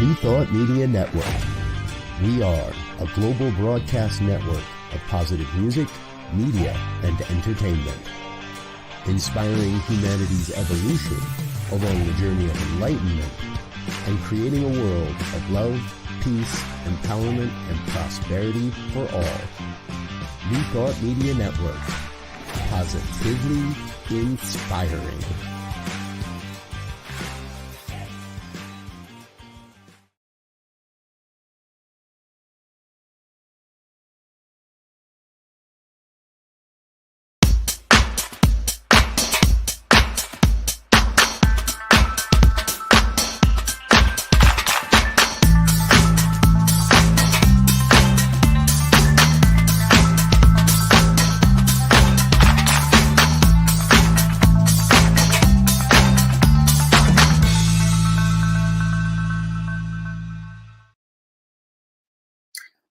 New Thought Media Network. We are a global broadcast network of positive music, media, and entertainment, inspiring humanity's evolution along the journey of enlightenment and creating a world of love, peace, empowerment, and prosperity for all. New Thought Media Network. Positively inspiring.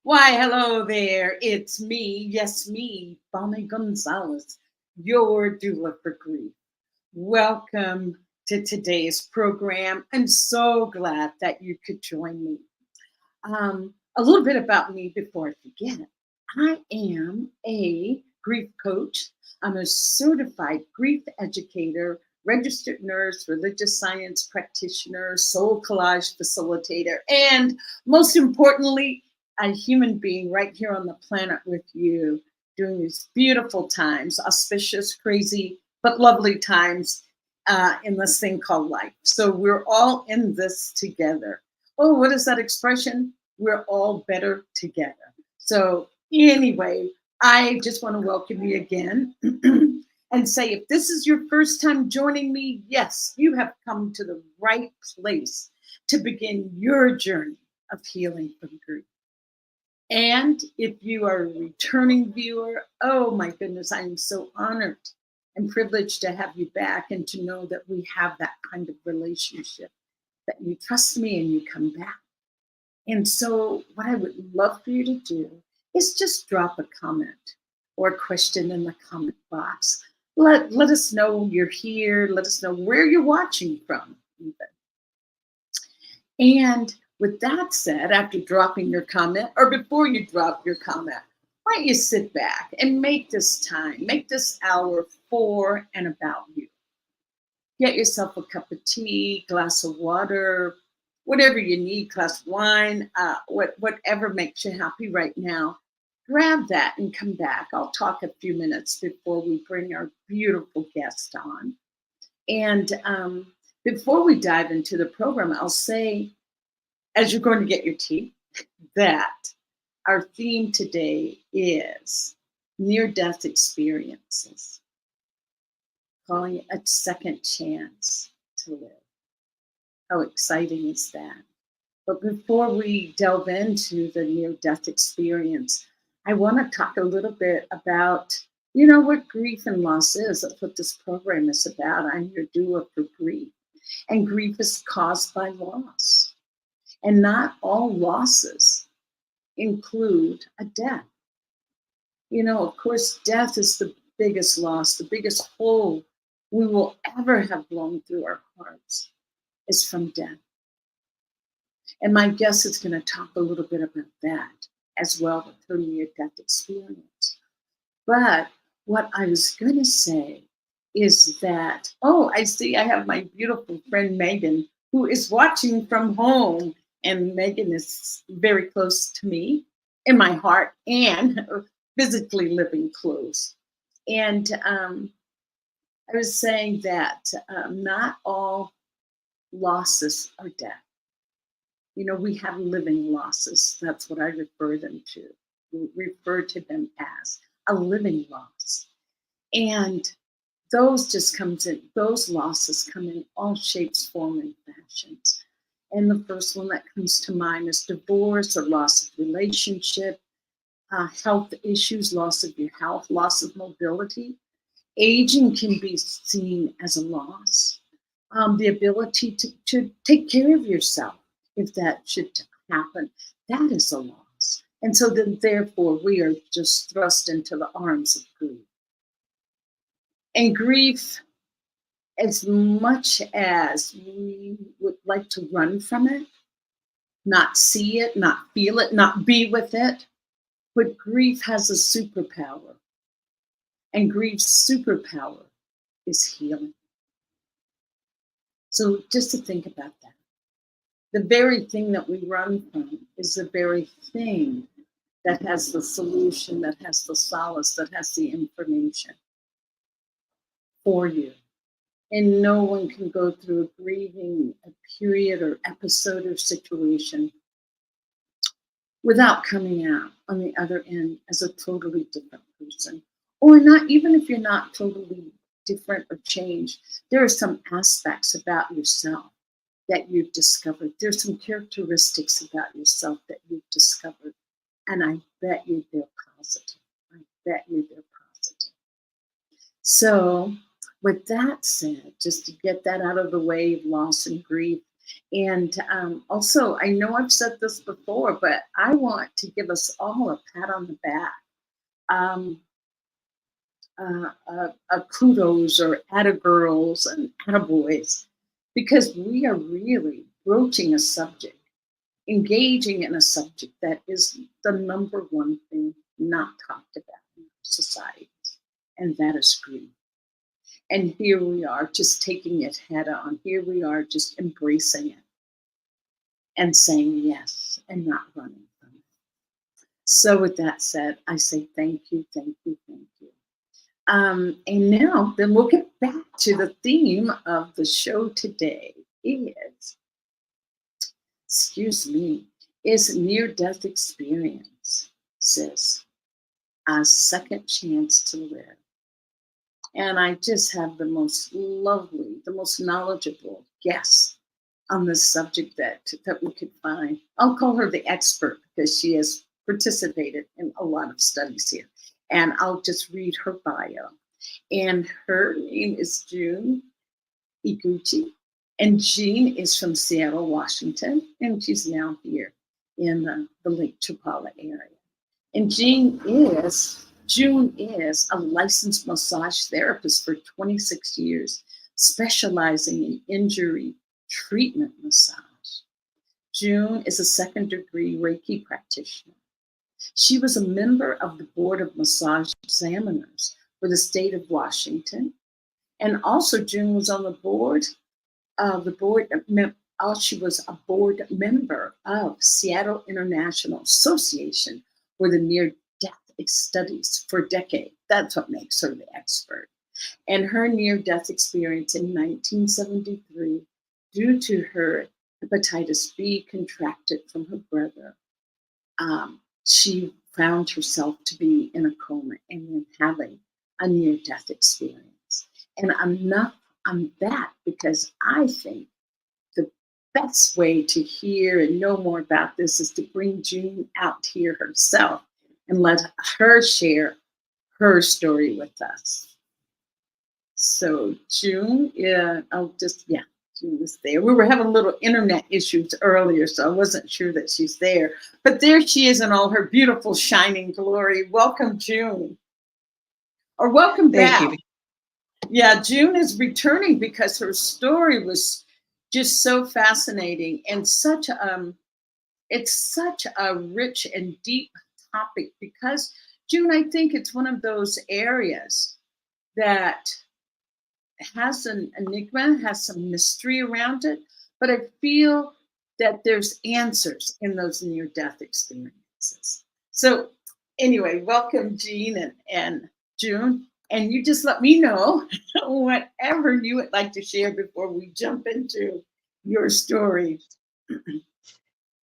Why, hello there. It's me, yes, me, Bonnie Gonzalez, your doula for grief. Welcome to today's program. I'm so glad that you could join me. A little bit about me before I forget. I am a grief coach. I'm a certified grief educator, registered nurse, religious science practitioner, soul collage facilitator, and most importantly, a human being right here on the planet with you during these beautiful times, auspicious, crazy, but lovely times in this thing called life. So we're all in this together. Oh, what is that expression? We're all better together. So anyway, I just want to welcome you again and say, if this is your first time joining me, yes, you have come to the right place to begin your journey of healing from grief. And if you are a returning viewer, oh my goodness, I am so honored and privileged to have you back and to know that we have that kind of relationship, that you trust me and you come back. And so what I would love for you to do is just drop a comment or a question in the comment box. Let us know you're here. Let us know where you're watching from even. And with that said, after dropping your comment, or before you drop your comment, why don't you sit back and make this time, make this hour for and about you. Get yourself a cup of tea, glass of water, whatever you need, glass of wine, whatever makes you happy right now. Grab that and come back. I'll talk a few minutes before we bring our beautiful guest on. And before we dive into the program, I'll say, as you're going to get your tea, that our theme today is near-death experiences, calling it a second chance to live. How exciting is that? But before we delve into the near-death experience, I want to talk a little bit about, what grief and loss is. That's what this program is about. I'm your doula for grief. And grief is caused by loss. And not all losses include a death. Of course, death is the biggest loss, the biggest hole we will ever have blown through our hearts is from death. And my guest is going to talk a little bit about that as well with her near-death experience. But what I was going to say is that, I see I have my beautiful friend Megan, who is watching from home. And Megan is very close to me in my heart and physically living close. And I was saying that not all losses are death. We have living losses. That's what I refer them to. We refer to them as a living loss. And those losses come in all shapes, forms, and fashions. And the first one that comes to mind is divorce or loss of relationship, health issues, loss of your health, loss of mobility. Aging can be seen as a loss. The ability to take care of yourself, if that should happen, that is a loss. And so then, therefore, we are just thrust into the arms of grief. And grief, as much as we would like to run from it, not see it, not feel it, not be with it. But grief has a superpower, and grief's superpower is healing. So just to think about that. The very thing that we run from is the very thing that has the solution, that has the solace, that has the information for you. And no one can go through a grieving a period or episode or situation without coming out on the other end as a totally different person. Or not, even if you're not totally different or changed, there are some aspects about yourself that you've discovered. There's some characteristics about yourself that you've discovered. And I bet you they're positive. I bet you they're positive. So, with that said, just to get that out of the way of loss and grief, and also, I know I've said this before, but I want to give us all a pat on the back, um, a kudos or attagirls and attaboys, because we are really broaching a subject, engaging in a subject that is the number one thing not talked about in society, and that is grief. And here we are just taking it head on. Here we are just embracing it and saying yes and not running from it. So, with that said, I say thank you, thank you, thank you. And now, then we'll get back to the theme of the show today. Excuse me, is near-death experience, sis, a second chance to live. And I just have the most lovely, the most knowledgeable guest on this subject that we could find. I'll call her the expert because she has participated in a lot of studies here. And I'll just read her bio. And her name is June Eguchi. And Jean is from Seattle, Washington. And she's now here in the Lake Chapala area. And June is a licensed massage therapist for 26 years, specializing in injury treatment massage. June is a second degree Reiki practitioner. She was a member of the Board of Massage Examiners for the state of Washington. And also June was on the board she was a board member of Seattle International Association for the Near-Death Studies for a decade. That's what makes her the expert. And her near-death experience in 1973, due to her hepatitis B contracted from her brother, she found herself to be in a coma and then having a near-death experience. And enough on that, because I think the best way to hear and know more about this is to bring June out here herself and let her share her story with us. So June, June was there. We were having little internet issues earlier, so I wasn't sure that she's there. But there she is in all her beautiful shining glory. Welcome, June. Or welcome back. Thank you. Yeah, June is returning because her story was just so fascinating and it's such a rich and deep topic, because June, I think it's one of those areas that has an enigma, has some mystery around it, but I feel that there's answers in those near-death experiences. So anyway, welcome Jean and June. And you just let me know whatever you would like to share before we jump into your story.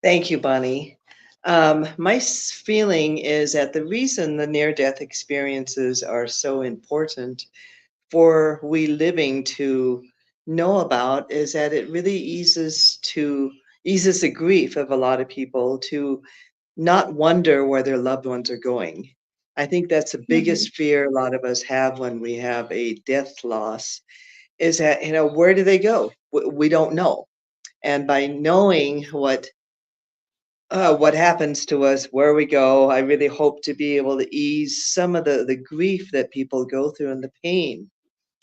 Thank you, Bonnie. My feeling is that the reason the near-death experiences are so important for we living to know about is that it really eases the grief of a lot of people to not wonder where their loved ones are going. I think that's the biggest fear a lot of us have when we have a death loss, is that, where do they go? We don't know. And by knowing what happens to us, where we go, I really hope to be able to ease some of the grief that people go through and the pain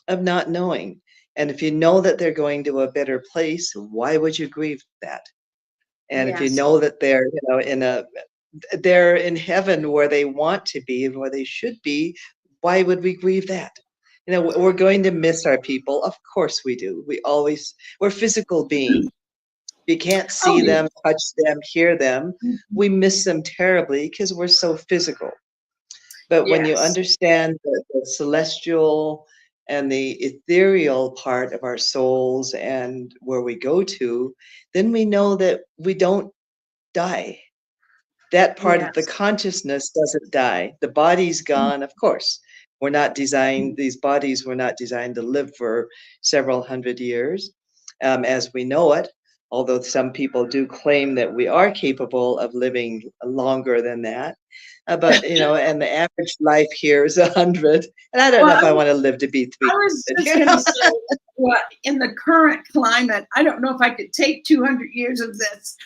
of not knowing. And if you know that they're going to a better place, why would you grieve that? And if you Yes. know that they're, they're in heaven where they want to be and where they should be, why would we grieve that? We're going to miss our people. Of course we do. We're physical beings. We can't Oh, see them, touch them, hear them. We miss them terribly because we're so physical. But when you yes. understand the celestial and the ethereal part of our souls and where we go to, then we know that we don't die. That part of the Yes. consciousness doesn't die. The body's gone, of course. These bodies were not designed to live for several hundred years as we know it, although some people do claim that we are capable of living longer than that. And the average life here is 100. And I don't know Well, if I want to live to be I was 300. just going to say, what in the current climate, I don't know if I could take 200 years of this.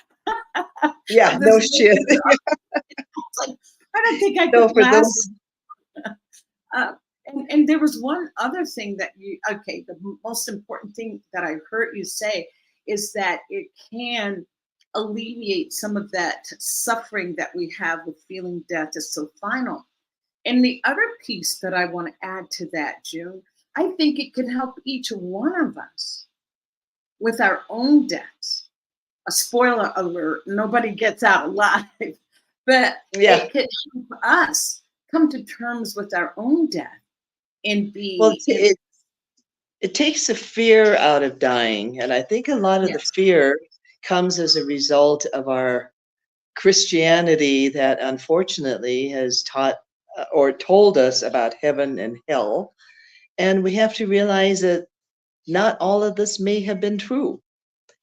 Yeah, Of no this shit. it's like, I don't think I So could for last. those, And there was one other thing that the most important thing that I heard you say is that it can alleviate some of that suffering that we have with feeling death is so final. And the other piece that I want to add to that, June, I think it could help each one of us with our own deaths. A spoiler alert, nobody gets out alive, but yeah. it could help us come to terms with our own death and Well, be in. it takes the fear out of dying. And I think a lot of the Yes. fear comes as a result of our Christianity that unfortunately has taught or told us about heaven and hell. And we have to realize that not all of this may have been true.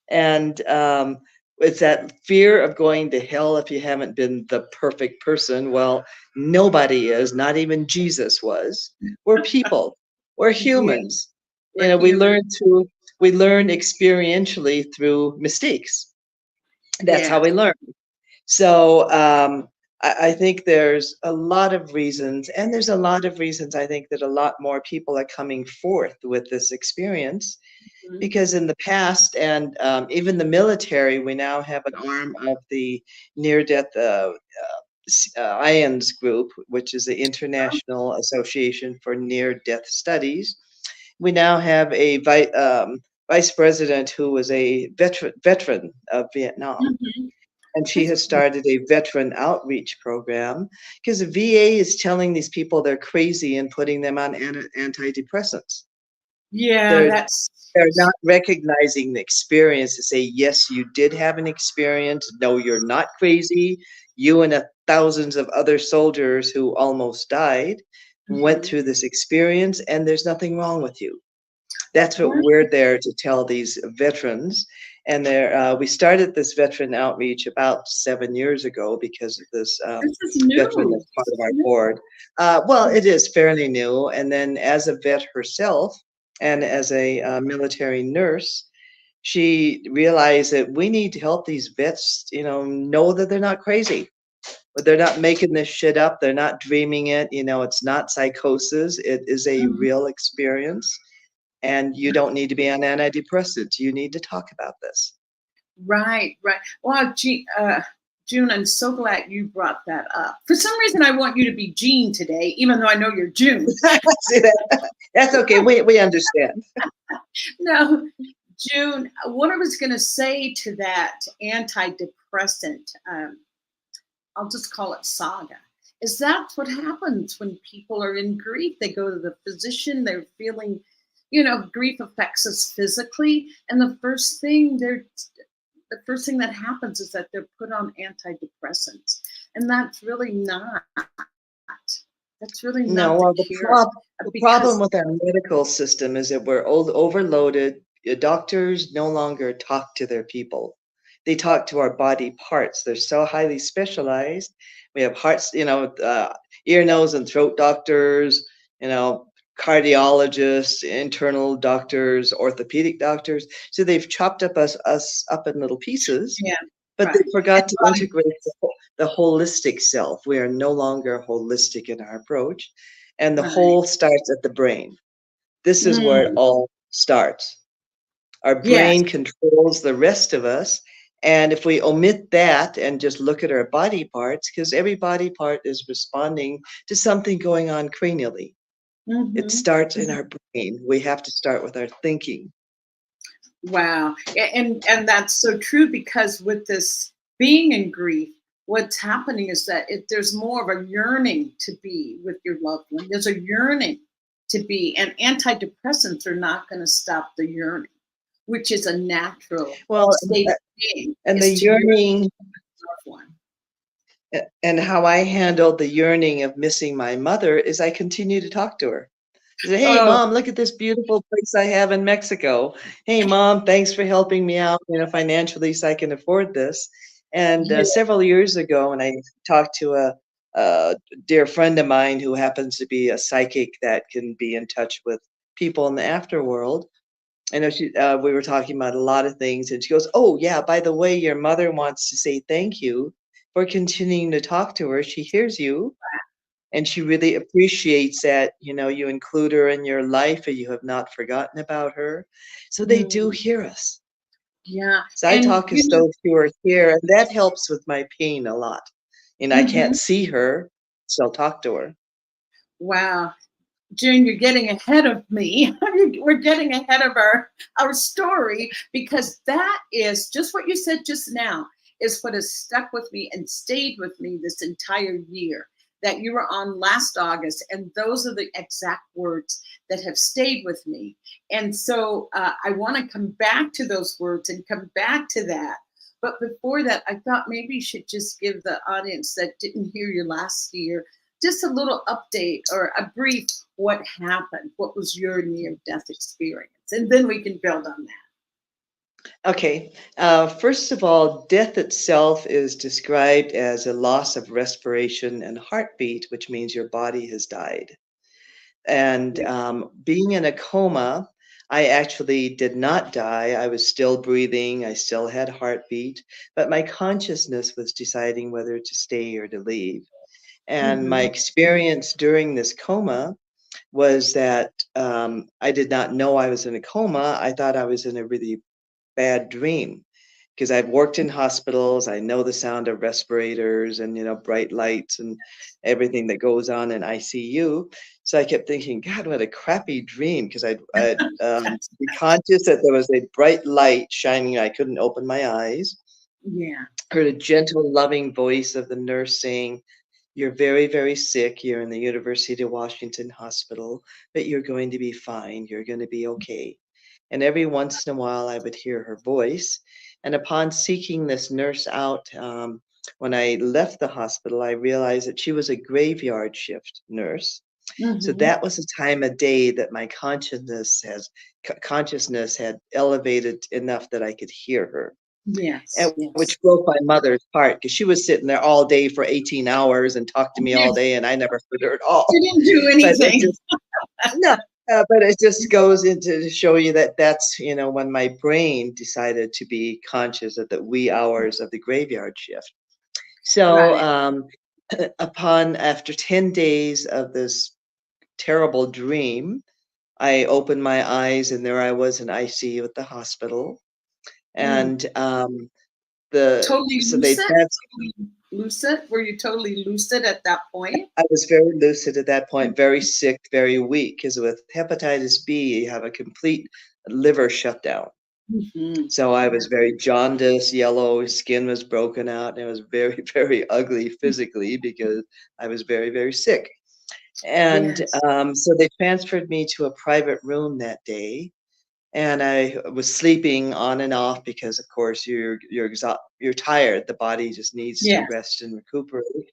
And it's that fear of going to hell if you haven't been the perfect person. Well, nobody is, not even Jesus was. We're people, we're Yeah, humans. we're We human. learn experientially through mistakes. That's how Yes. we learn. So I think there's a lot of reasons, and there's a lot of reasons I think that a lot more people are coming forth with this experience Mhm. because in the past and even the military, we now have an arm of the near-death IANS group, which is the International Association for Near-Death Studies. We now have a vice president who was a veteran of Vietnam. Mhm. And she That's has started a veteran outreach program because the VA is telling these people they're crazy and putting them on antidepressants. Yeah, They're that's they're not recognizing the experience to say, yes, you did have an experience. No, you're not crazy. You and thousands of other soldiers who almost died went mhm. through this experience, and there's nothing wrong with you. That's what Right. we're there to tell these veterans. And we started this veteran outreach about 7 years ago because of this This is veteran new. that's part This of is our new. board. Well, it is fairly new. And then as a vet herself and as a military nurse, she realized that we need to help these vets, know that they're not crazy. But they're not making this shit up. They're not dreaming it. It's not psychosis. It is a Mhm. real experience, and you don't need to be on antidepressants. You need to talk about this. Right, right. Well, June, I'm so glad you brought that up. For some reason, I want you to be Jean today, even though I know you're June. See that? That's okay. We understand. No, June, what I was going to say to that antidepressant, I'll just call it saga, is that's what happens when people are in grief. They go to the physician, they're feeling, grief affects us physically. And the first thing that happens is that they're put on antidepressants. And that's really No, not the well, cure. the problem Because with our medical system is that we're overloaded. Doctors no longer talk to their people. They talk to our body parts. They're so highly specialized. We have hearts, ear, nose, and throat doctors, you know, cardiologists, internal doctors, orthopedic doctors. So they've chopped up us up in little pieces, yeah, but they right. forgot And to body, integrate the holistic self. We are no longer holistic in our approach. And the right. whole starts at the brain. This is where it Mm, all starts. Our yes, brain controls the rest of us. And if we omit that and just look at our body parts, because every body part is responding to something going on cranially. It Mm-hmm. starts in our brain. We have to start with our thinking. Wow. And that's so true, because with this being in grief, what's happening is that there's more of a yearning to be with your loved one. There's a yearning to be, and antidepressants are not going to stop the yearning, which is a natural Well, state of being, and the is to yearn yearning for the loved one. and how I handled the yearning of missing my mother is I continue to talk to her. I say, hey, Oh, mom, look at this beautiful place I have in Mexico. Hey, mom, thanks for helping me out, financially so I can afford this. And yeah. several years ago, when I talked to a dear friend of mine who happens to be a psychic that can be in touch with people in the afterworld, I know we were talking about a lot of things, and she goes, "Oh yeah, by the way, your mother wants to say thank you for continuing to talk to her. She hears you, and she really appreciates that, you include her in your life and you have not forgotten about her." So they do Mm, hear us. yeah. So I And talk as though she were here, and that helps with my pain a lot. And I can't mhm. see her, so I'll talk to her. Wow. June, you're getting ahead of me. We're getting ahead of our story, because that is just what you said just now, is what has stuck with me and stayed with me this entire year that you were on last August. And those are the exact words that have stayed with me. And so I want to come back to those words and come back to that. But before that, I thought maybe you should just give the audience that didn't hear you last year just a little update or a brief, what happened, what was your near-death experience, and then we can build on that. Okay. First of all, death itself is described as a loss of respiration and heartbeat, which means your body has died. And being in a coma, I actually did not die. I was still breathing. I still had heartbeat, but my consciousness was deciding whether to stay or to leave. And my Mm-hmm. experience during this coma was that I did not know I was in a coma. I thought I was in a really bad dream because I've worked in hospitals. I know the sound of respirators and bright lights and everything that goes on in ICU. So I kept thinking, God, what a crappy dream, because I'd be conscious that there was a bright light shining. I couldn't open my eyes. Yeah. Heard a gentle, loving voice of the nurse saying, "You're very, very sick. You're in the University of Washington hospital, but you're going to be fine. You're going to be okay." And every once in a while, I would hear her voice. And upon seeking this nurse out, when I left the hospital, I realized that she was a graveyard shift nurse. So Mm-hmm. that was the time of day that my consciousness had elevated enough that I could hear her, Yes. and Yes. which broke my mother's heart because she was sitting there all day for 18 hours and talked to me all Yes. day, and I never heard her at all. You didn't do But it anything. just no, but it just goes into to show you that that's when my brain decided to be conscious of the wee hours of the graveyard shift. So Right. after 10 days of this terrible dream, I opened my eyes and there I was in ICU at the hospital, Mm. and the Totally so they lucid. trans Totally lucid. Were you totally lucid at that point? I was very lucid at that point, very sick, very weak, because with hepatitis B, you have a complete liver shutdown. Mm-hmm. So I was very jaundiced, yellow, skin was broken out, and it was very, very ugly physically because I was very, very sick. And Yes. so they transferred me to a private room that day, and I was sleeping on and off because, of course, you're tired. The body just needs to Yes. rest and recuperate.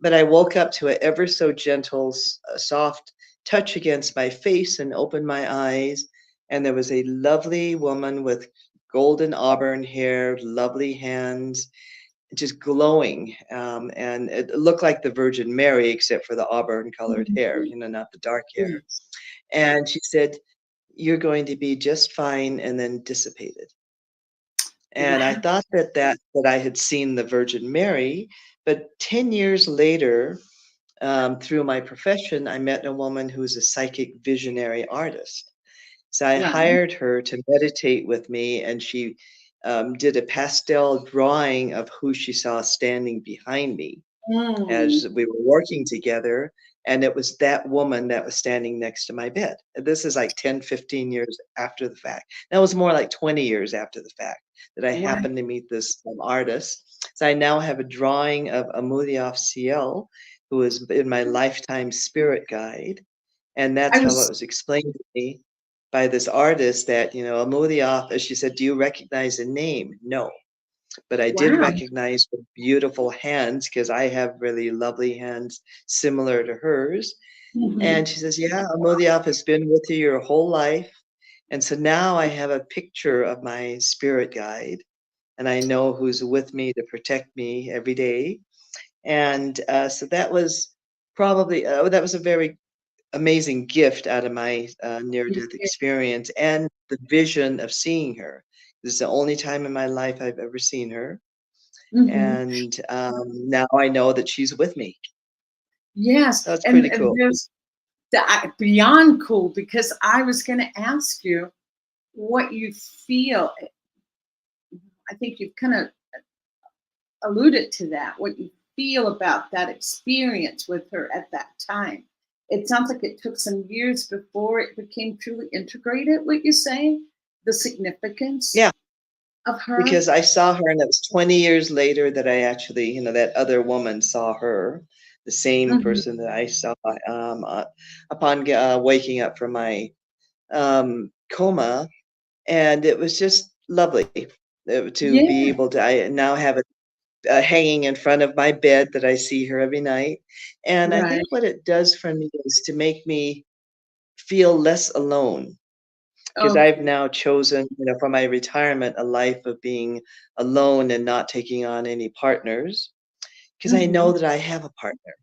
But I woke up to an ever so gentle, soft touch against my face and opened my eyes. And there was a lovely woman with golden auburn hair, lovely hands, just glowing. And it looked like the Virgin Mary, except for the auburn colored hair, Mm-hmm. not the dark hair. Yes. And she said, "You're going to be just fine," and then dissipated. And I Wow. thought that I had seen the Virgin Mary, but 10 years later, through my profession, I met a woman who's a psychic visionary artist. So I Right. hired her to meditate with me, and she did a pastel drawing of who she saw standing behind me Mm. as we were working together. And it was that woman that was standing next to my bed. This is like 10, 15 years after the fact. That was more like 20 years after the fact that I Wow. happened to meet this artist. So I now have a drawing of Amuliaf Ciel, who has been my lifetime spirit guide. And that's I how it was was explained to me by this artist that, Amuliaf, as she said, do you recognize a name? No. But I did wow. recognize the beautiful hands because I have really lovely hands similar to hers. Hmm. And she says, yeah, Amuliaf has been with you your whole life. And so now I have a picture of my spirit guide, and I know who's with me to protect me every day. And so that was probably, that was a very amazing gift out of my near-death experience and the vision of seeing her. This is the only time in my life I've ever seen her. Hmm. And now I know that she's with me. Yes, That's and, pretty and cool. there's beyond cool, because I was going to ask you what you feel. I think you've kind of alluded to that, what you feel about that experience with her at that time. It sounds like it took some years before it became truly integrated, what you're saying, the significance Yeah, of her. because I saw her, and it was 20 years later that I actually, that other woman saw her, the same Hmm. person that I saw upon waking up from my coma. And it was just lovely to be Yeah, able to, I now have it hanging in front of my bed that I see her every night. And I right. think what it does for me is to make me feel less alone, because I've Okay. now chosen, for my retirement, a life of being alone and not taking on any partners, because I know Hmm. that I have a partner.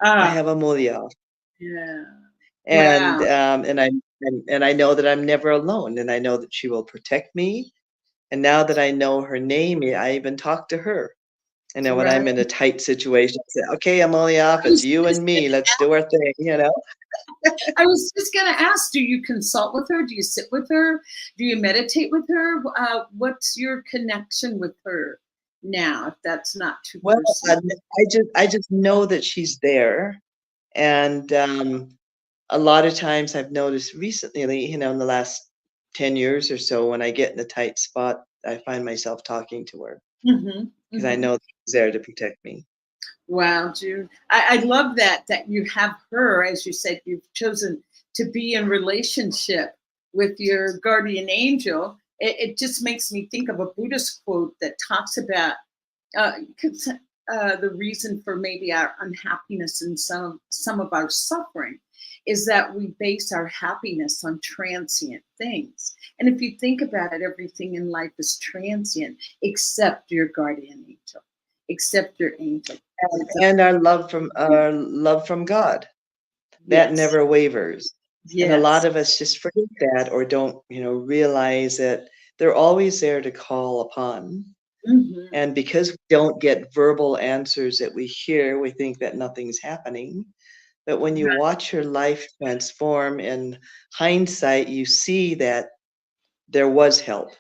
I Ah, have a Mulia, yeah. and Wow. I know that I'm never alone, and I know that she will protect me. And now that I know her name, I even talk to her. And then when Right. I'm in a tight situation, I say, "Okay, I'm only off. I It's was you just and me. Let's do our thing." I was just going to ask, do you consult with her? Do you sit with her? Do you meditate with her? What's your connection with her now, if that's not too Well, personal? I just know that she's there, and a lot of times I've noticed recently, in the last 10 years or so, when I get in a tight spot, I find myself talking to her Hmm. because I Hmm. know she's there to protect me. Wow, June. I love that you have her, as you said, you've chosen to be in relationship with your guardian angel. It just makes me think of a Buddhist quote that talks about uh, the reason for maybe our unhappiness and some of our suffering is that we base our happiness on transient things. And if you think about it, everything in life is transient except your guardian angel, except your angel. And our love from God, that Yes, never wavers. And a lot yes. of us just forget that, or don't, realize that they're always there to call upon. Hmm. And because we don't get verbal answers that we hear, we think that nothing's happening. But when you watch your life transform, in hindsight, you see that there was help.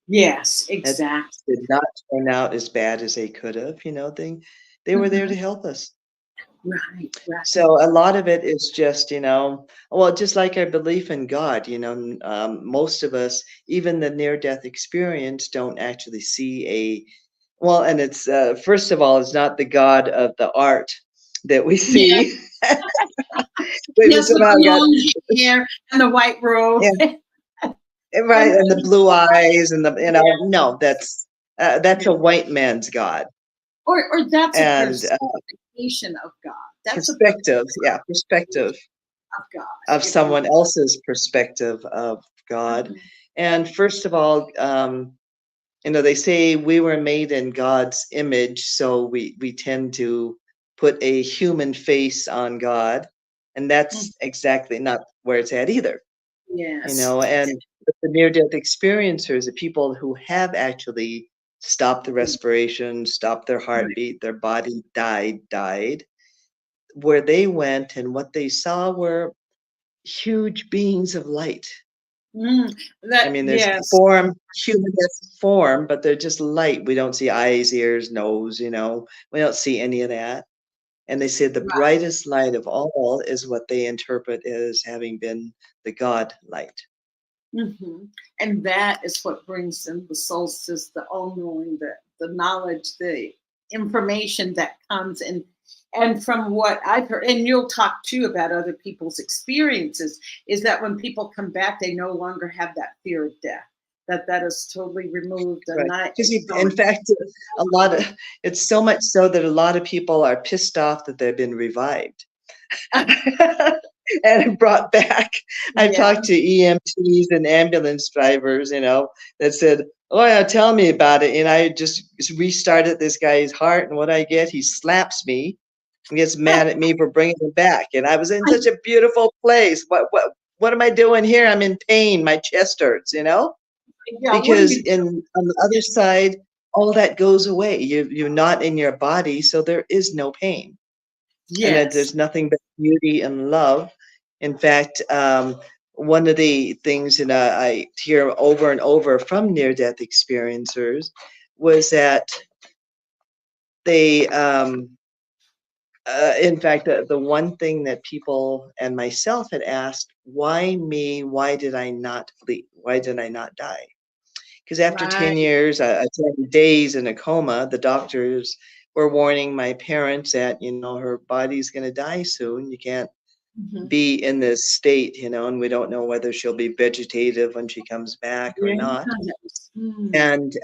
Yes, It exactly. did not turn out as bad as they could have, they were there Hmm. to help us. Right, right. So a lot of it is just, well, just like our belief in God, most of us, even the near-death experience, don't actually see well, and it's, first of all, it's not the God of the art that we Yeah. see. We Yes, with somehow the got, long hair and the white robe. yeah, right, and the blue eyes and no, that's a white man's God. Or that's a And personification of God. That's a perspective, yeah, perspective of God, of if you someone else's perspective of God. will. And first of all, they say we were made in God's image, so we tend to put a human face on God, and Mhm. that's exactly not where it's at either. Yes. And the near-death experiencers, the people who have actually stopped the respiration, stopped their Right. heartbeat, their body died, where they went and what they saw were huge beings of light. Mm, I that mean, there's yes, form, human has form, but they're just light. We don't see eyes, ears, nose, we don't see any of that. And they say the right. brightest light of all is what they interpret as having been the God light. And that is what brings in the solstice, the all-knowing, the knowledge, the information that comes in. And from what I've heard, and you'll talk too about other people's experiences, is that when people come back, they no longer have that fear of death. That is totally removed, and Right. not Because it's in gone. fact, a lot of it's so much so that a lot of people are pissed off that they've been revived. And brought back. I've Yeah, talked to EMTs and ambulance drivers, that said, "Oh yeah, tell me about it." And I just restarted this guy's heart, and what I get, he slaps me and gets mad at me for bringing him back. And I was in such a beautiful place. What am I doing here? I'm in pain. My chest hurts, yeah. What do because you do? on the other side, all that goes away. You're not in your body, so there is no pain, and that Yes. there's nothing but beauty and love. In fact, one of the things that I hear over and over from near-death experiencers was that they, in fact, the one thing that people and myself had asked, why me? Why did I not flee? Why did I not die? Because after 10 Right. years, 10 days in a coma, the doctors were warning my parents that, her body's going to die soon. You can't Mhm. be in this state, and we don't know whether she'll be vegetative when she comes back or not. Yes. And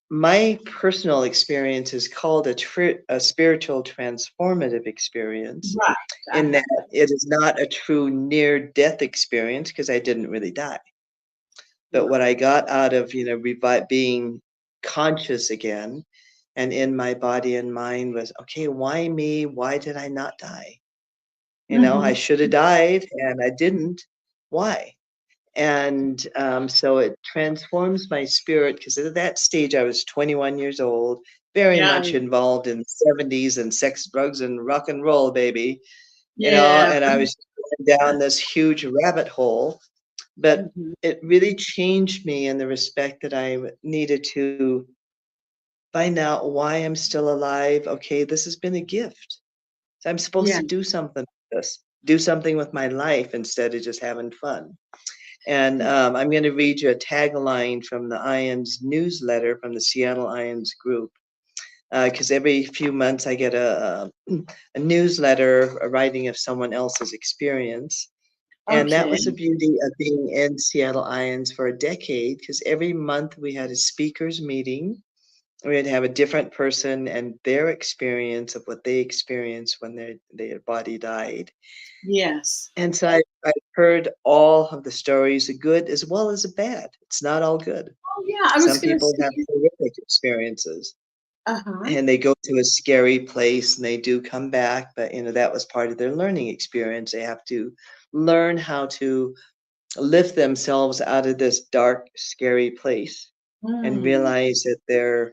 my personal experience is called a spiritual transformative experience, Right. I in that have that. it is not a true near death experience because I didn't really die. But what I got out of, being conscious again and in my body and mind was, okay, why me? Why did I not die? I Mhm. should have died and I didn't. Why? And so it transforms my spirit because at that stage I was 21 years old, very Yeah. much involved in the 70s and sex, drugs, and rock and roll, baby, Yeah. and I was going down this huge rabbit hole. But Mhm. it really changed me in the respect that I needed to find out why I'm still alive. Okay, this has been a gift. So I'm supposed Yeah. to do something with this, do something with my life instead of just having fun. And I'm going to read you a tagline from the Ions newsletter from the Seattle Ions group. Because every few months I get a newsletter, a writing of someone else's experience. And that was the Okay. beauty of being in Seattle Ions for a decade, because every month we had a speakers meeting. We'd have a different person and their experience of what they experienced when their body died. Yes. And so I've heard all of the stories, the good as well as the bad. It's not all good. Oh, yeah. I was Some gonna people say. have horrific experiences Uh-huh. and they go to a scary place and they do come back, but that was part of their learning experience. They have to learn how to lift themselves out of this dark, scary place and Mm. realize that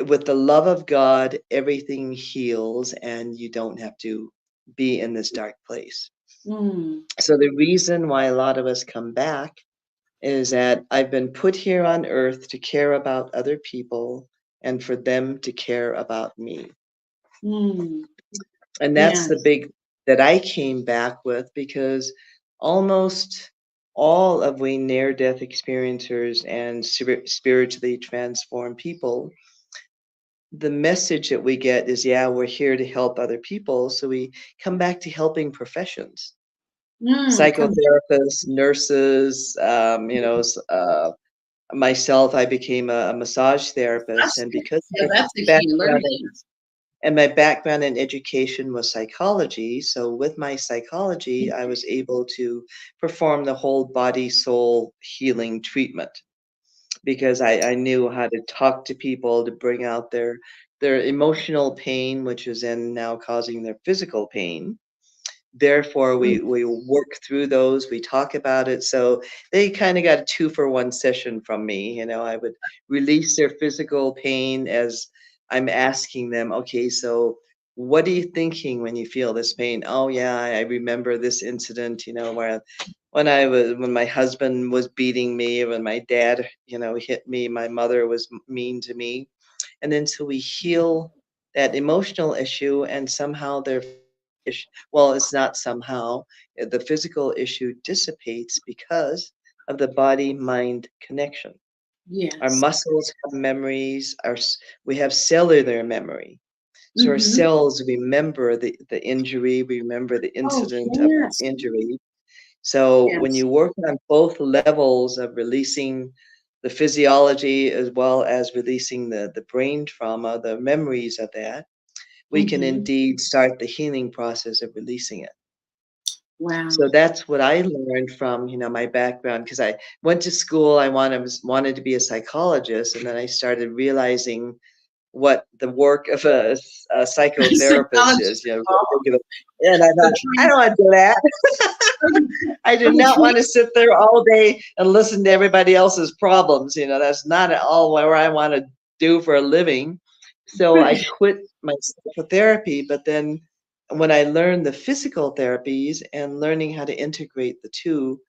with the love of God, everything heals and you don't have to be in this dark place. Mm. So the reason why a lot of us come back is that I've been put here on earth to care about other people and for them to care about me. Mm. And that's the Yes. big that I came back with, because almost all of we near death experiencers and spiritually transformed people, the message that we get is, yeah, we're here to help other people. So we come back to helping professions, Mm. psychotherapists, nurses, myself, I became a massage therapist, That's and good. because Yeah, my that's a healer. background Yes. my background in education was psychology, so with my psychology, I was able to perform the whole body soul healing treatment, because I knew how to talk to people to bring out their emotional pain, which is then now causing their physical pain. Therefore, Mm. we work through those, we talk about it. So they kind of got a 2-for-1 session from me. I would release their physical pain as I'm asking them, okay, so what are you thinking when you feel this pain? Oh yeah, I remember this incident, where when my husband was beating me, when my dad, hit me, my mother was mean to me. And then so we heal that emotional issue, and somehow their well, it's not somehow, the physical issue dissipates because of the body mind connection. Our Yes. muscles have memories, we have cellular memory. So our Mm-hmm. cells remember the injury, we remember the Oh, incident of yes. injury. So when Yes. you work on both levels of releasing the physiology as well as releasing the brain trauma, the memories of that, we can Mm-hmm. indeed start the healing process of releasing it. Wow. So that's what I learned from, my background, because I went to school, I wanted to be a psychologist, and then I started realizing what the work of a psychotherapist Psychologist. is, Oh, regular. And I the thought, I dream. don't want to do that. I do The not dream. want to sit there all day and listen to everybody else's problems. That's not at all where I want to do for a living. So But I quit my psychotherapy, but then when I learned the physical therapies and learning how to integrate the two,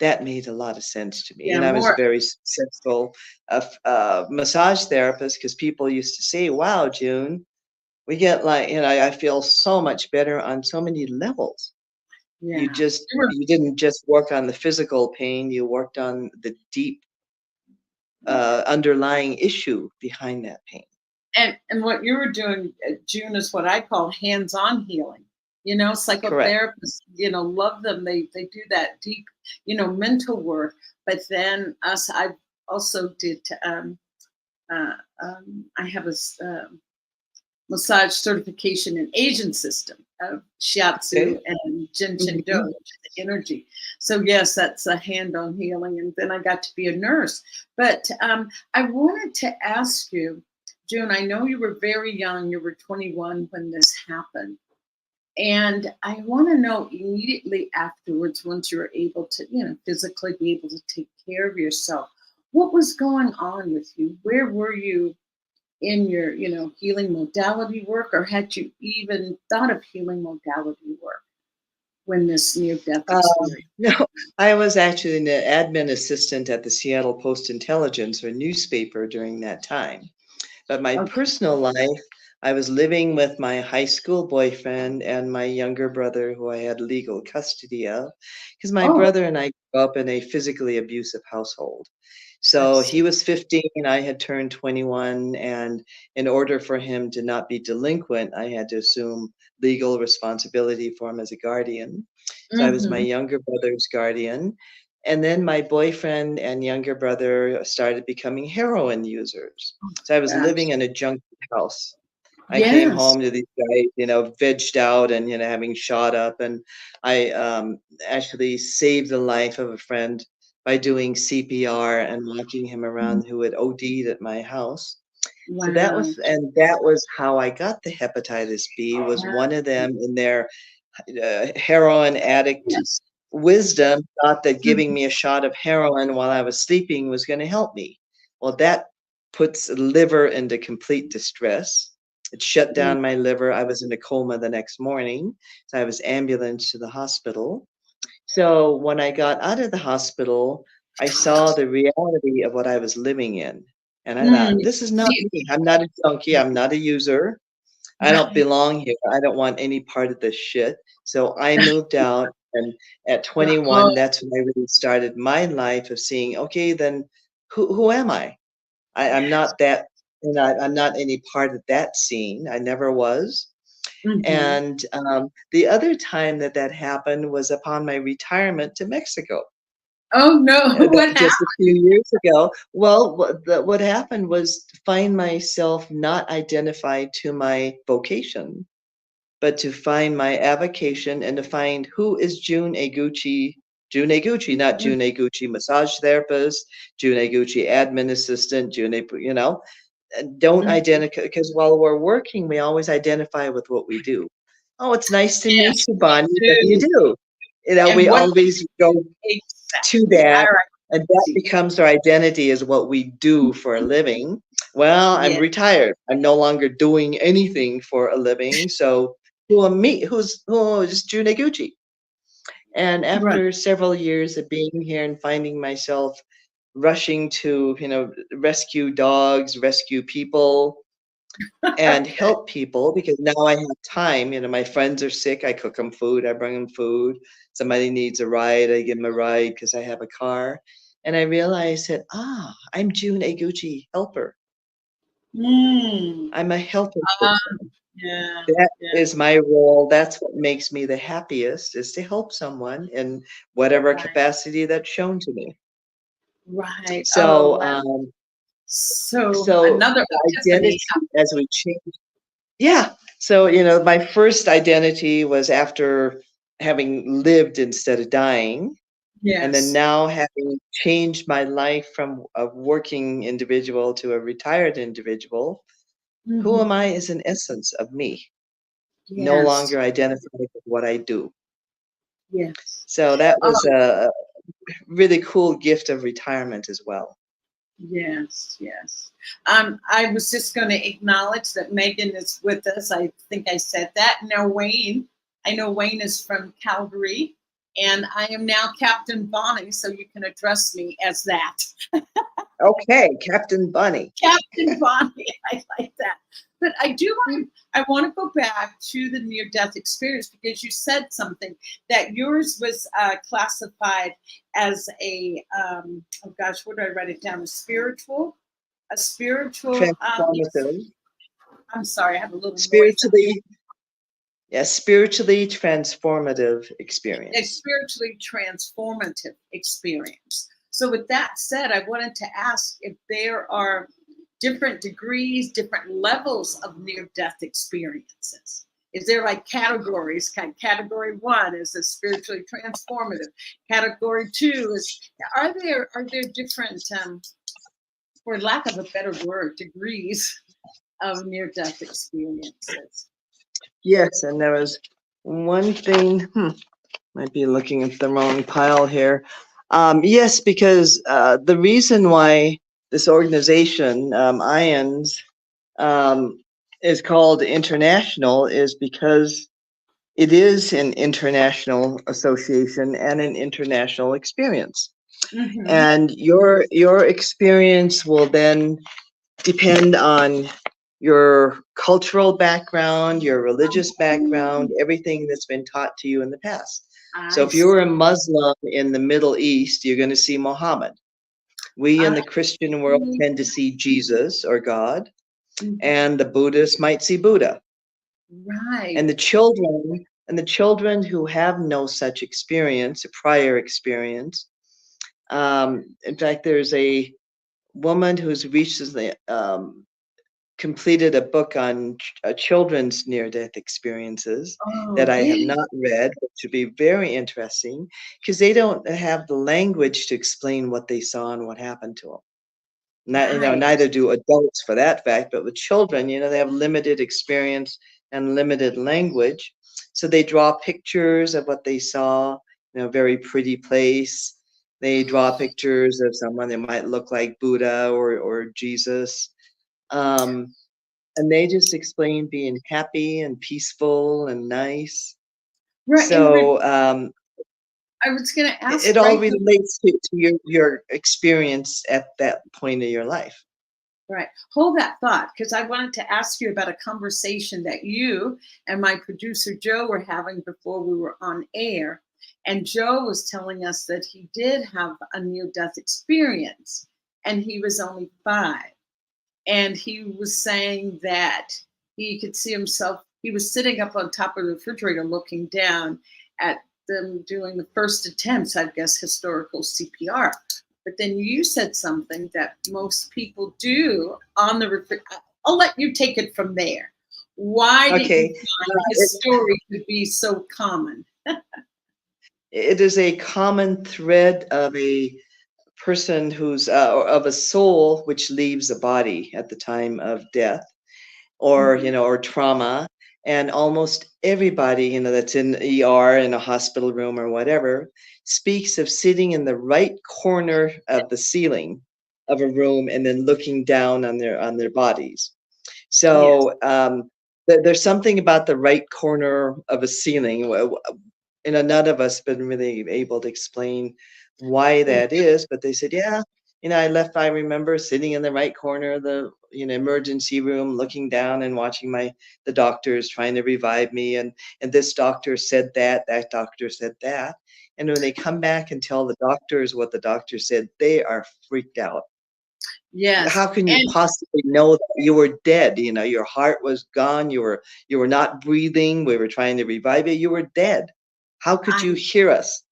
that made a lot of sense to me. yeah, And I was a more. very successful massage therapist, because people used to say, wow, June, we get like, I feel so much better on so many levels. Yeah. You didn't just work on the physical pain, you worked on the deep underlying issue behind that pain. And what you were doing, June, is what I call hands-on healing. Correct. Psychotherapists, love them. They do that deep, mental work. But then us, I also did. Uh, I have a massage certification in Asian system of Okay. shiatsu and jin do, which Mhm. is the energy. So yes, that's a hand-on healing. And then I got to be a nurse. But I wanted to ask you, June, I know you were very young. You were 21 when this happened. And I want to know immediately afterwards, once you were able to, physically be able to take care of yourself, what was going on with you? Where were you in your, healing modality work, or had you even thought of healing modality work when this near-death experience? No, I was actually an admin assistant at the Seattle Post-Intelligencer, or newspaper, during that time. But my Okay. personal life, I was living with my high school boyfriend and my younger brother, who I had legal custody of, because my Oh, brother and I grew up in a physically abusive household. I So he see. was 15, I had turned 21, and in order for him to not be delinquent, I had to assume legal responsibility for him as a guardian. So I was my Mm-hmm. younger brother's guardian. And then my boyfriend and younger brother started becoming heroin users. So I was living Gosh. in a junkie house. I came Yes. home to these guys, vegged out and, having shot up. And I actually saved the life of a friend by doing CPR and walking him Mm. around, who had OD'd at my house. So Wow. that was how I got the hepatitis B, was Wow. one of them in their heroin addict Yes. wisdom thought that giving Mhm. me a shot of heroin while I was sleeping was going to help me. Well, that puts the liver into complete distress. It shut Yeah. down my liver. I was in a coma the next morning. So I was ambulanced to the hospital. So when I got out of the hospital, I saw the reality of what I was living in. And I thought, Mm. this is not See, me. I'm not a junkie. I'm not a user. I don't right. belong here. I don't want any part of this shit. So I moved out, and at Oh, 21, that's when I really started my life of seeing, okay, then who am I? I'm yes. not that, I'm not any part of that scene. I never was. Hmm. And the other time that happened was upon my retirement to Mexico. Oh no, what happened? Just a few years ago. Well, what happened was to find myself not identified to my vocation, but to find my avocation and to find who is June Eguchi, not June Eguchi massage therapist, June Eguchi admin assistant, don't Mhm. identify, because while we're working, we always identify with what we do. Oh, it's nice to meet Yes, you, me Bonnie. What do you too. do? And We what always go to exactly that, our and that identity. becomes our identity, is what we do for a living. Well, I'm Yeah. retired. I'm no longer doing anything for a living. So who am me? Who is June Eguchi? And Right. after several years of being here and finding myself rushing to, rescue dogs, rescue people, and help people because now I have time. My friends are sick, I cook them food, I bring them food. Somebody needs a ride, I give them a ride because I have a car. And I realized that, I'm June Eguchi, helper. Mm. I'm a helper Ah, person. yeah. That Yeah. is my role. That's what makes me the happiest, is to help someone in whatever Right. capacity that's shown to me. Right. Oh, So, wow. um, So so another the epiphany. identity as we change. Yeah. So, my first identity was after having lived instead of dying. And then Yes. now having changed my life from a working individual to a retired individual, who am Hmm. I is an essence of me, no Yes. longer identified with what I do. Yes. So that Oh, was a really cool gift of retirement as well. yes. Yes. I was just going to acknowledge that Megan is with us. I think I said that. Now, Wayne, I know Wayne is from Calgary, and I am now Captain Bonnie, so you can address me as that. Okay, Captain Bunny. Captain Bonnie. I like that. But I want to go back to the near death experience because you said something that yours was classified as oh gosh, where did I write it down? A spiritual, Transformative. I'm sorry, I have a little noise. Spiritually, yes, spiritually transformative A experience. spiritually transformative experience. So, with that said, I wanted to ask if there are different degrees, different levels of near death experiences. Is there like categories? Category one is a spiritually transformative. Category two is are there different, for lack of a better word, degrees of near death experiences? Yes, and there was one thing, might be looking at the wrong pile here. Yes, because the reason why this organization, IONS, um, is called international is because it is an international association and an international experience. Mm-hmm. And your experience will then depend on your cultural background, your religious background, everything that's been taught to you in the past. So I if you were a see. Muslim in the Middle East, you're going to see Muhammad. We in I the Christian world see. tend to see Jesus or God, Mhm. and the Buddhists might see Buddha. Right. And the children who have no such experience, a prior experience. In fact, there's a woman who's recently completed a book on children's near-death experiences Oh, that I have yeah. not read, which should be very interesting because they don't have the language to explain what they saw and what happened to them. Right. Neither do adults for that fact, but with children, they have limited experience and limited language. So they draw pictures of what they saw, very pretty place. They draw pictures of someone that might look like Buddha or Jesus. Um, and they just explain being happy and peaceful and nice. Right. So I was going to it, ask it all right. relates to your experience at that point of your life. Right. Hold that thought because I wanted to ask you about a conversation that you and my producer Joe were having before we were on air. And Joe was telling us that he did have a near death experience and he was only 5. And he was saying that he could see himself, he was sitting up on top of the refrigerator looking down at them doing the first attempts, I guess, historical CPR. But then you said something that most people do on the refrigerator. I'll let you take it from there. Why did you Okay. find his story to be so common? It is a common thread of a person who's of a soul which leaves a body at the time of death or Mhm. or trauma, and almost everybody that's in ER in a hospital room or whatever speaks of sitting in the right corner of the ceiling of a room and then looking down on their bodies. Yes. So there's something about the right corner of a ceiling. none of us been really able to explain why that is, but they said, yeah, I remember sitting in the right corner of the, emergency room, looking down and watching the doctors trying to revive me. And this doctor said that doctor said that. And when they come back and tell the doctors what the doctor said, they are freaked out. Yes. How can you possibly know that you were dead? Your heart was gone. You were not breathing. We were trying to revive you. You were dead. How could you hear us?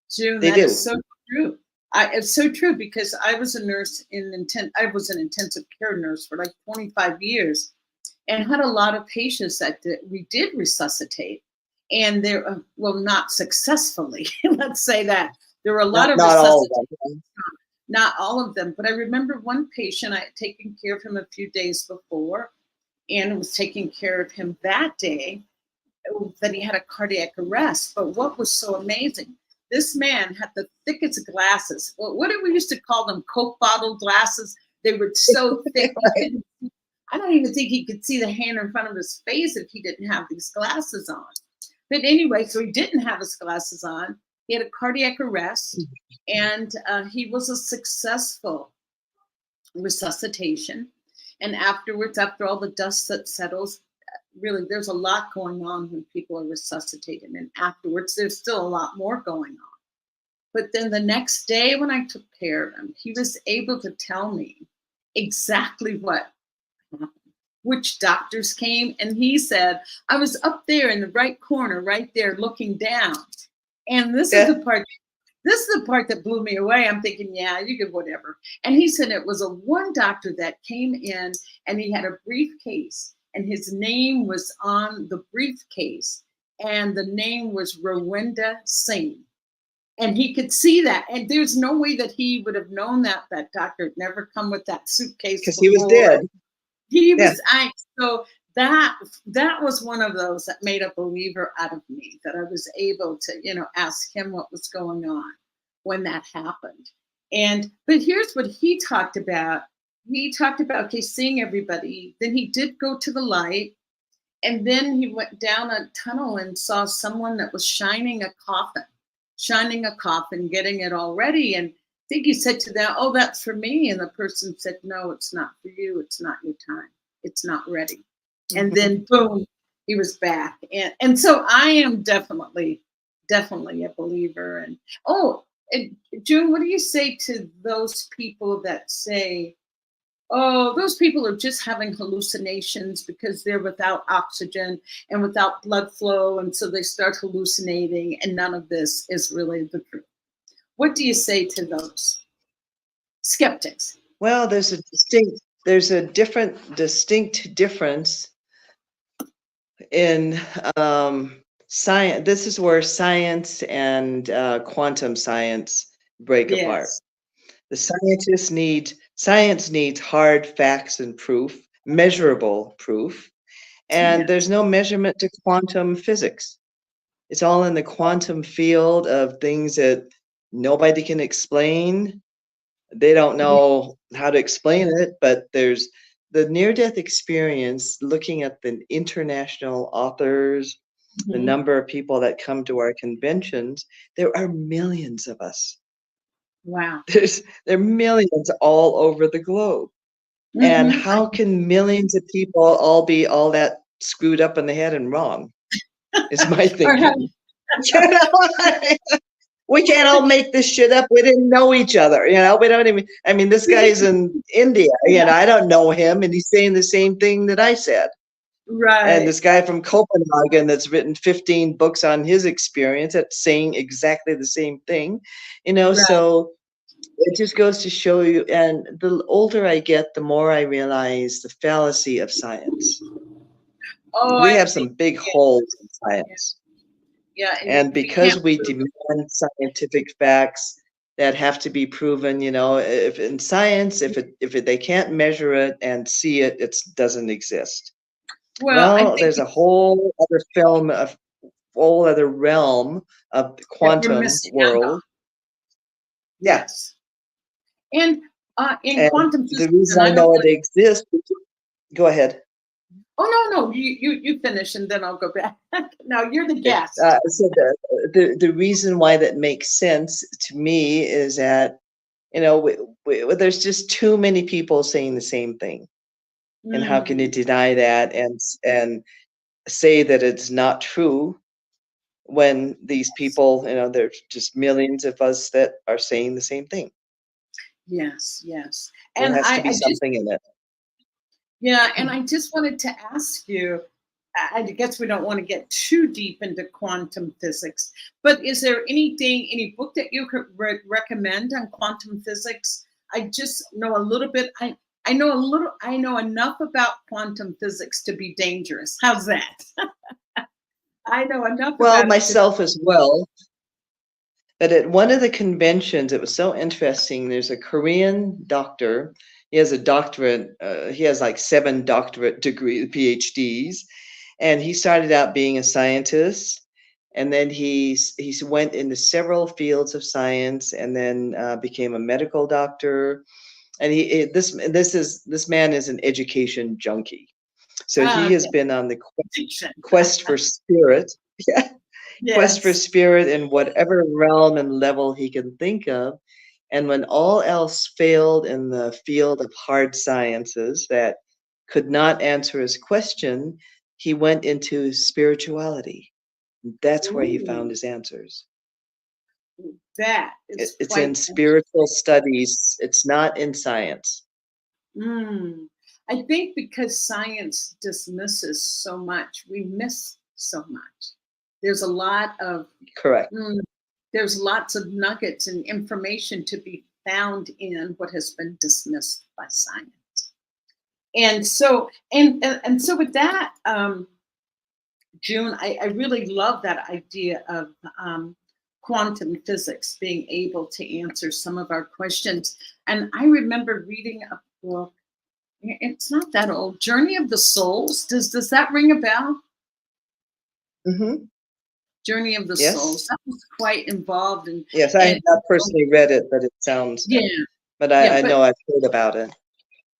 June, They that do. is so true. It's so true because I was a nurse I was an intensive care nurse for like 25 years and had a lot of patients that we did resuscitate. And they're, well, not successfully, let's say that. There were a lot of not all resuscitations. of them. Not all of them, but I remember one patient, I had taken care of him a few days before and was taking care of him that day, that he had a cardiac arrest. But what was so amazing, this man had the thickest glasses. Well, what did we used to call them? Coke bottle glasses. They were so thick. Right. I don't even think he could see the hand in front of his face if he didn't have these glasses on. But anyway, so he didn't have his glasses on. He had a cardiac arrest, and he was a successful resuscitation. And afterwards, after all the dust that settles, really, there's a lot going on when people are resuscitated. And afterwards, there's still a lot more going on. But then the next day when I took care of him, he was able to tell me exactly what happened, which doctors came. And he said, I was up there in the right corner, right there, looking down. And this is the part that blew me away. I'm thinking, yeah, you could whatever. And he said it was one doctor that came in and he had a briefcase and his name was on the briefcase and the name was Rowenda Singh. And he could see that. And there's no way that he would have known that doctor had never come with that suitcase. Because he was dead. He was, so that was one of those that made a believer out of me, that I was able to, ask him what was going on when that happened. But here's what he talked about. He talked about, okay, seeing everybody. Then he did go to the light. And then he went down a tunnel and saw someone that was shining a coffin, getting it all ready. And I think he said to them, oh, that's for me. And the person said, no, it's not for you. It's not your time. It's not ready. And then boom, he was back. And so I am definitely a believer. And June, what do you say to those people that say, oh, those people are just having hallucinations because they're without oxygen and without blood flow, and so they start hallucinating, and none of this is really the truth? What do you say to those skeptics? Well, there's a distinct difference in science. This is where science and quantum science break apart. The science needs hard facts and proof, measurable proof, and there's no measurement to quantum physics. It's all in the quantum field of things that nobody can explain. They don't know how to explain it, but there's the near-death experience, looking at the international authors, the number of people that come to our conventions. There are millions of us. Wow. There are millions all over the globe. And how can millions of people all be all that screwed up in the head and wrong? Is my thinking. We can't all make this shit up. We didn't know each other. We don't even, this guy's in India, I don't know him, and he's saying the same thing that I said. Right. And this guy from Copenhagen that's written 15 books on his experience that's saying exactly the same thing, so it just goes to show you. And the older I get, the more I realize the fallacy of science. We have some big holes in science. Yeah. And because we demand scientific facts that have to be proven, if in science, if they can't measure it and see it, it doesn't exist. Well, there's a whole other realm of the quantum world. Yes. And in quantum physics, the reason I know it exists. Go ahead. Oh no, you finish and then I'll go back. No, you're the Okay. guest. So the reason why that makes sense to me is that, there's just too many people saying the same thing. And how can you Mm, deny that and say that it's not true when these people, there's just millions of us that are saying the same thing. yes, yes. There And has to be I just something in it. yeah, and I just wanted to ask you. I guess we don't want to get too deep into quantum physics, but is there anything, any book that you could recommend on quantum physics? I just know a little bit. I know a little. I know enough about quantum physics to be dangerous. How's that? I know enough Well, about it to. myself as well. But at one of the conventions, it was so interesting. There's a Korean doctor. He has a doctorate. He has like 7 doctorate degree PhDs, and he started out being a scientist, and then he went into several fields of science, and then became a medical doctor. And this man is an education junkie. So he has Okay, been on the fiction. quest for spirit. Quest for Yes. spirit in whatever realm and level he can think of. And when all else failed in the field of hard sciences that could not answer his question, he went into spirituality. That's where he found Ooh, his answers. that is It's in quite spiritual studies, it's not in science. Mm. I think because science dismisses so much, we miss so much. There's a lot of Correct. mm, there's lots of nuggets and information to be found in what has been dismissed by science. And so and so with that, June, I really love that idea of quantum physics being able to answer some of our questions. And I remember reading a book. It's not that old. Journey of the Souls. Does that ring a bell? Hmm. Journey of the Souls. Yes. That was quite involved in Yes, I have and not personally read it, but it sounds, yeah, but yeah, I but know I've heard about it.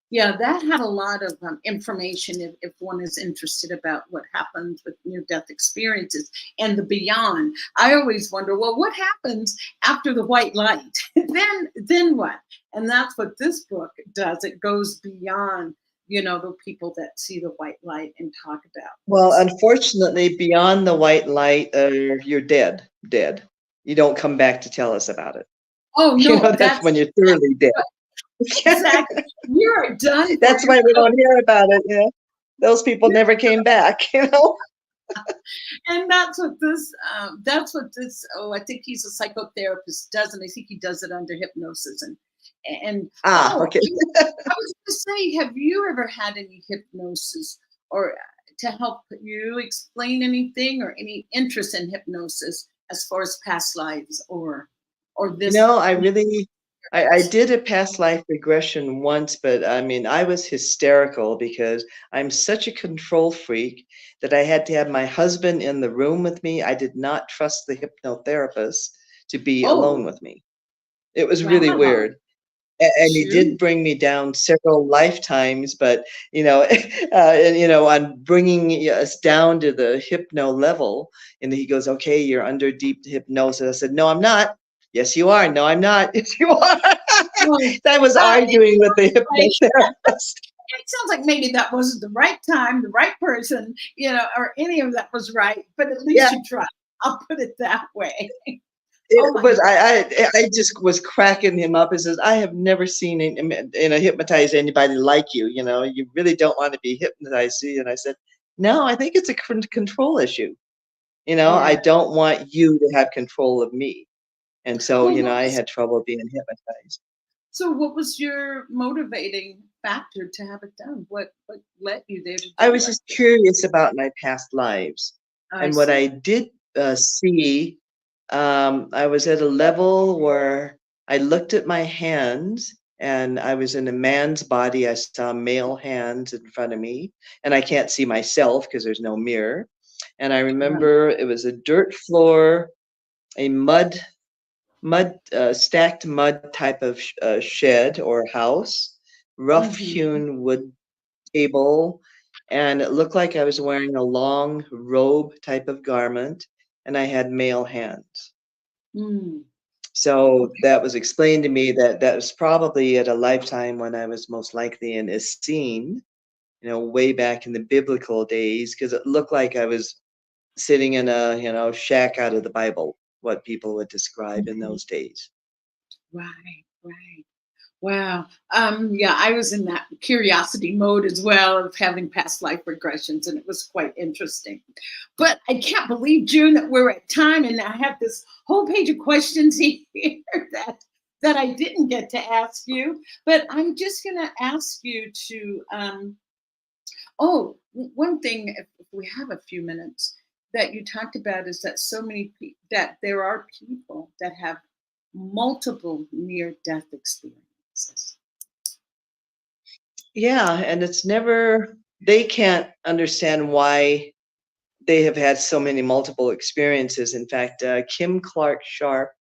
yeah, that had a lot of information if one is interested about what happens with near-death experiences and the beyond. I always wonder, well, what happens after the white light? Then what? And that's what this book does. It goes beyond, the people that see the white light and talk about Well, what's. unfortunately, beyond the white light, you're dead. Dead. You don't come back to tell us about it. Oh no, That's when that's you're thoroughly dead. right, exactly. You are done for. That's You're why we cooked. don't hear about it. Those people never came back. And that's what this oh, I think he's a psychotherapist does, and I think he does it under hypnosis and Ah, oh, okay. I was going to say, have you ever had any hypnosis or to help you explain anything or any interest in hypnosis as far as past lives or this I really, I did a past life regression once, but I mean, I was hysterical because I'm such a control freak that I had to have my husband in the room with me. I did not trust the hypnotherapist to be alone oh with me. It was really wow weird. And he did shoot bring me down several lifetimes, but and on bringing us down to the hypno level, and he goes, "Okay, you're under deep hypnosis." I said, "No, I'm not." "Yes, you are." "No, I'm not." "Yes, you are." well, I was it arguing with the like hypnotherapist. it sounds like maybe that wasn't the right time, the right person, or any of that was right, but at Yeah, least you tried. I'll put it that way. Oh it my was. I just was cracking him up. He says, "I have never seen hypnotize anybody like you. You really don't want to be hypnotized, do you?" And I said, "No, I think it's a control issue. I yeah. don't want you to have control of me." And so, Well, I had trouble being hypnotized. what was your motivating factor to have it done? What led you there to I do was it? just curious about my past lives. I And what see. I did see, I was at a level where I looked at my hands and I was in a man's body. I saw male hands in front of me, and I can't see myself because there's no mirror. And I Right. remember it was a dirt floor, a stacked mud type of shed or house, rough Mm-hmm. hewn wood table, and it looked like I was wearing a long robe type of garment, and I had male hands. Mm. So Okay. that was explained to me that that was probably at a lifetime when I was most likely in Essene, way back in the biblical days, because it looked like I was sitting in a, shack out of the Bible, what people would describe in Mhm. those days. Right, right. Wow. Yeah, I was in that curiosity mode as well of having past life regressions, and it was quite interesting. But I can't believe, June, that we're at time, and I have this whole page of questions here that I didn't get to ask you. But I'm just going to ask you to. One thing, if we have a few minutes, that you talked about is that that there are people that have multiple near-death experiences. Yeah, and it's never, they can't understand why they have had so many multiple experiences. In fact, Kim Clark Sharp,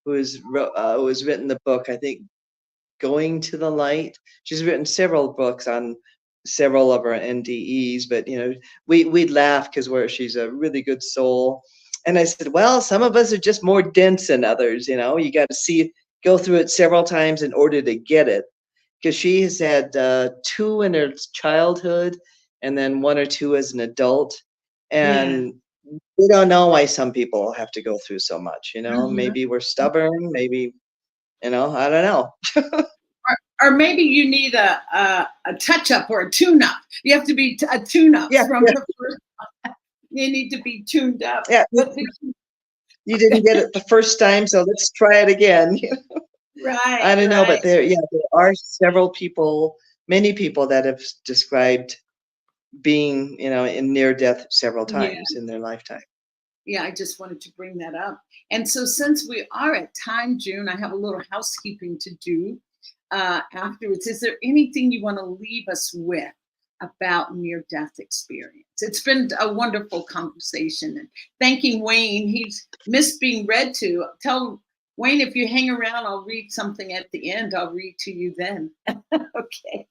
who has written the book, I think, Going to the Light. She's written several books on several of her NDEs, but we'd laugh because she's a really good soul. And I said, well, some of us are just more dense than others. You got to go through it several times in order to get it. Because she has had two in her childhood, and then one or two as an adult, Yeah. and we don't know why some people have to go through so much. Mhm. Maybe we're stubborn. Maybe I don't know. Or maybe you need a touch up or a tune up. You have to be a tune up Yeah, from yeah, the first. You need to be tuned up. yeah. But You didn't get it the first time, so let's try it again. right, I don't know, but right. there are several people, many people that have described being, in near death several Yeah, times in their lifetime. yeah. I just wanted to bring that up. And so, since we are at time, June, I have a little housekeeping to do afterwards. Is there anything you want to leave us with about near-death experience? It's been a wonderful conversation, and thanking Wayne. He's missed being read to. Tell Wayne, if you hang around, I'll read something at the end. I'll read to you then. Okay.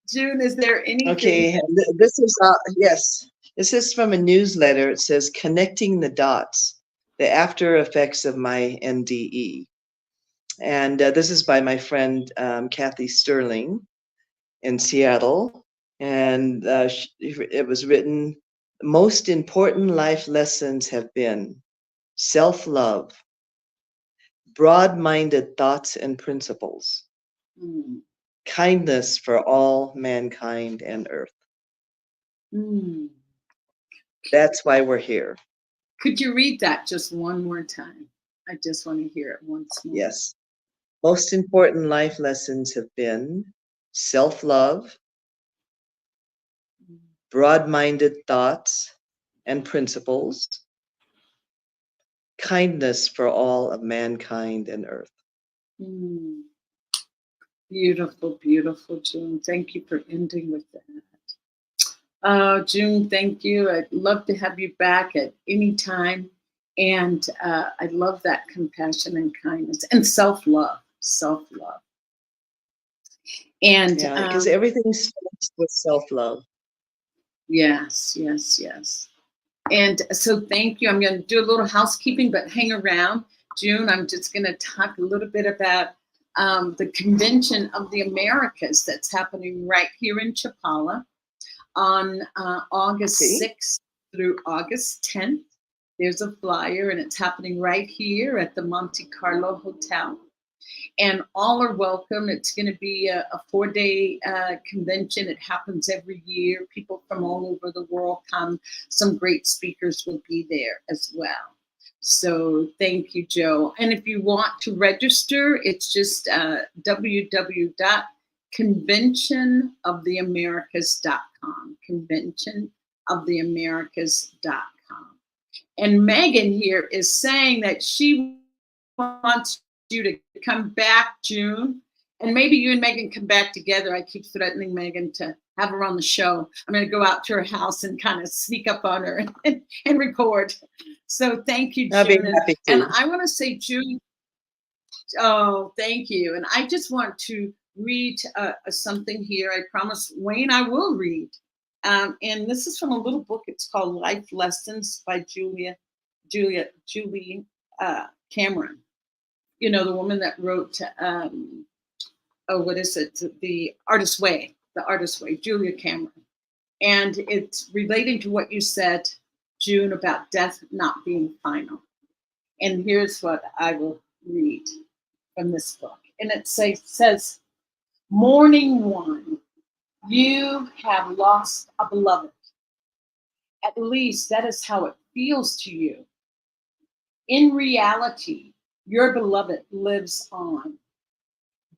June, is there anything Okay, this is yes, this is from a newsletter. It says "Connecting the Dots: The After Effects of My NDE," and this is by my friend Kathy Sterling in Seattle, and it was written. Most important life lessons have been self-love, broad-minded thoughts and principles, mm, kindness for all mankind and earth. mm. That's why we're here. Could you read that just one more time? I just want to hear it once more. Yes. Most important life lessons have been self-love, Mm, broad-minded thoughts and principles, kindness for all of mankind and earth. mm. Beautiful, beautiful, June. Thank you for ending with that. June, thank you. I'd love to have you back at any time. And I love that compassion and kindness and self-love, self-love. And Yeah, because everything starts with self-love. yes, yes, yes. And so thank you. I'm going to do a little housekeeping, but hang around. June, I'm just going to talk a little bit about the Convention of the Americas that's happening right here in Chapala on August 6th through August 10th. There's a flyer, and it's happening right here at the Monte Carlo Hotel. And all are welcome. It's going to be a 4-day convention. It happens every year. People from all over the world come. Some great speakers will be there as well. So thank you, Joe. And if you want to register, it's just www.conventionoftheamericas.com. Conventionoftheamericas.com. And Megan here is saying that she wants you to come back, June. And maybe you and Megan come back together. I keep threatening Megan to have her on the show. I'm going to go out to her house and kind of sneak up on her and record. So thank you, June. I'll be happy to. And I want to say, June, oh, thank you. And I just want to read something here. I promise, Wayne, I will read And this is from a little book. It's called Life Lessons by Julie Cameron. You know, the woman that wrote, what is it? The Artist's Way, Julia Cameron. And it's relating to what you said, June, about death not being final. And here's what I will read from this book. And it says, Morning one, you have lost a beloved. At least that is how it feels to you. In reality, your beloved lives on.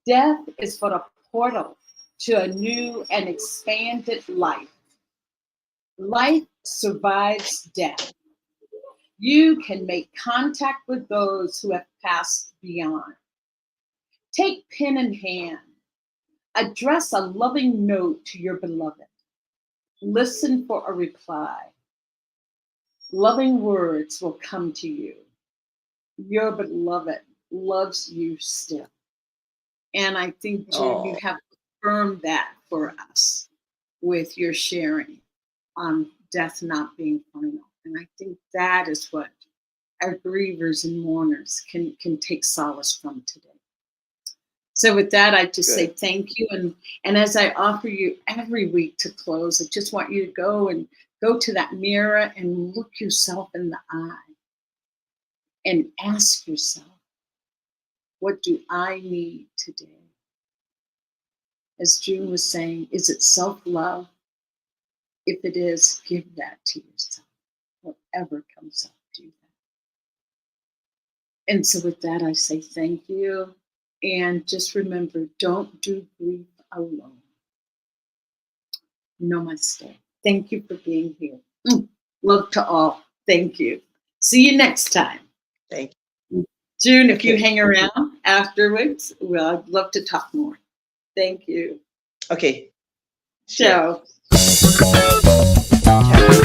Death is but a portal to a new and expanded life. Life survives death. You can make contact with those who have passed beyond. Take pen in hand. Address a loving note to your beloved. Listen for a reply. Loving words will come to you. Your beloved loves you still. And I think, June, you have confirmed that for us with your sharing on death not being final. And I think that is what our grievers and mourners can take solace from today. So with that, I just say thank you. And as I offer you every week to close, I just want you to go to that mirror and look yourself in the eye and ask yourself, what do I need today? As June was saying, is it self-love? If it is, give that to yourself, whatever comes up, do that. And so with that, I say thank you. And just remember, don't do grief alone. Namaste. Thank you for being here. Love to all. Thank you. See you next time. Thank you. June, if you hang around afterwards, well, I'd love to talk more. Thank you. Okay. Ciao. Ciao.